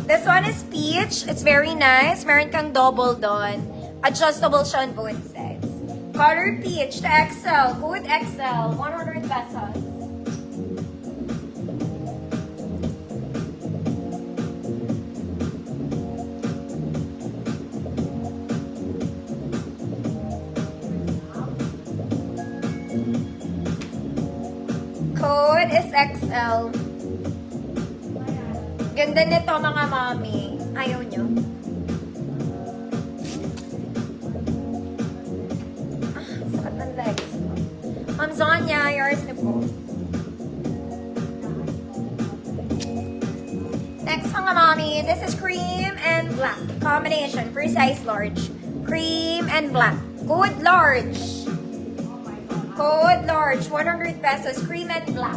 This one is peach. It's very nice. Meron kang double doon. Adjustable siya on both sides. Color peach to XL. Good XL. 100 pesos. Code is XL. Ganda nito mga mami. Ayaw nyo. Sakit ng legs ko. Ma'am Zonya, yours na po. Next mga mami, this is cream and black. Combination for size large. Cream and black. Code large. Code large. 100 pesos. Cream and black.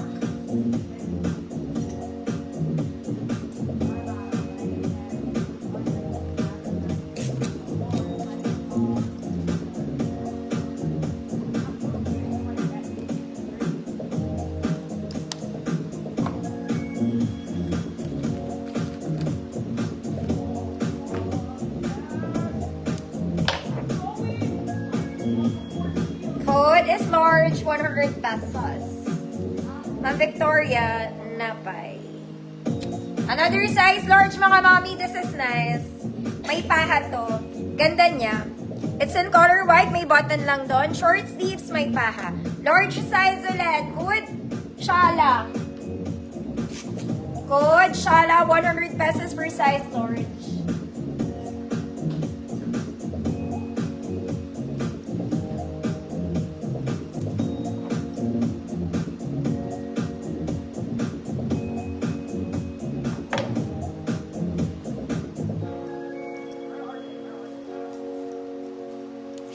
Code is large, 100 pesos. Ma'am Victoria, napay. Another size large mga mami, this is nice. May paha to. Ganda niya. It's in color white, may button lang doon. Short sleeves, may paha. Large size ulit. Good. Shala. Good. Shala, 100 pesos per size large.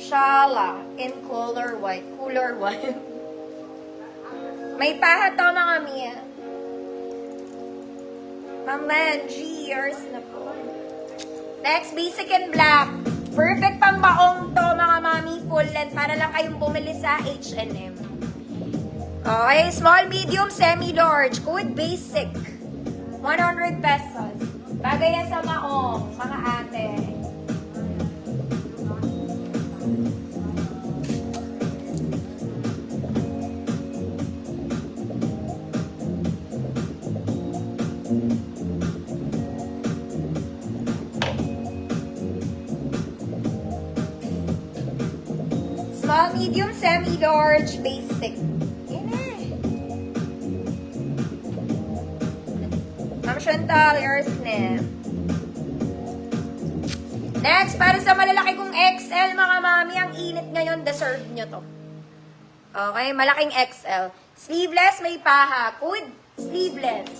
Shala in color white. Cooler white. May paha to mga Mia. Ma'am Len, G, yours na po. Next, basic in black. Perfect pang baong to mga mami. Full length. Para lang kayong bumili sa H&M. Okay, small, medium, semi-large. Code basic. 100 pesos. Bagay yan sa maong, mga ate. Small, medium, semi-large, basic. Yan eh. Ma'am Chantal, yours na. Next, para sa malalaki kong XL, mga mami, ang init ngayon, deserve nyo to. Okay, malaking XL. Sleeveless, may paha. Good, sleeveless.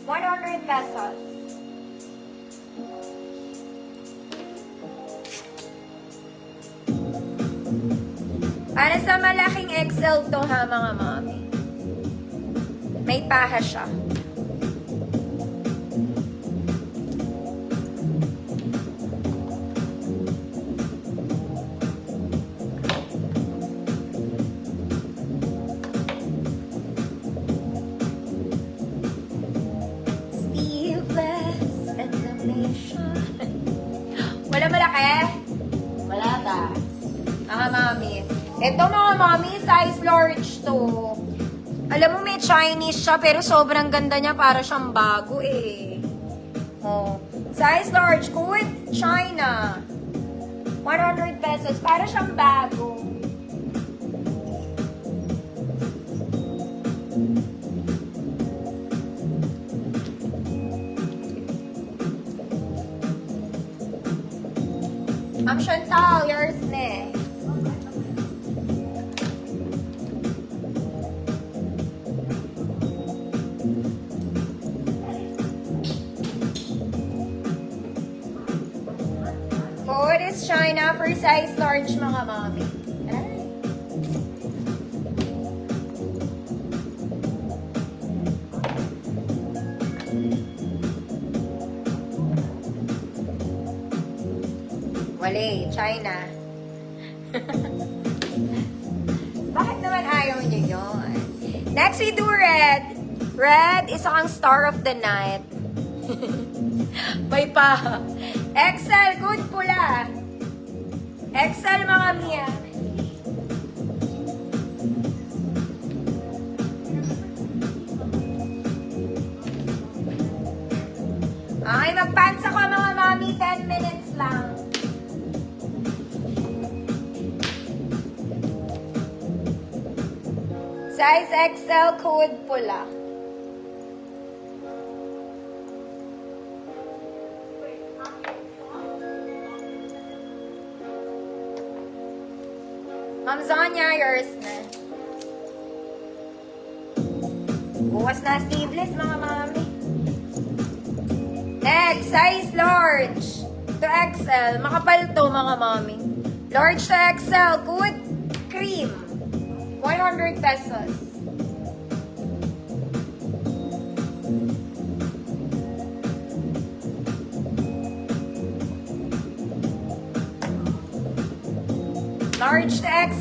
100 pesos. Para sa malaking XL to ha, mga mami. May paha siya. Sleeveless and nation. Wala malaki? Wala ta. Mga mami. Ito mga mami, size large to. Alam mo may Chinese siya pero sobrang ganda niya para siyang bago eh. Oh. Size large, good China. 100 pesos para siyang bago. Ma'am Chantal, yours na. Code is China for size large mga mami. Ay. Wale, China. Bakit naman ayaw niyo yun? Next we do red. Red is ang star of the night. May pa. XL, good pula. XL mga Mia. Okay, magpants ako mga mami. 10 minutes lang. Size XL, code pula. Ma'am Zonya, yours na. Bukas na sleeveless mga mami. Next, size large to XL. Makapal to mga mami. Large to XL, good cream. 100 pesos. Large to XL.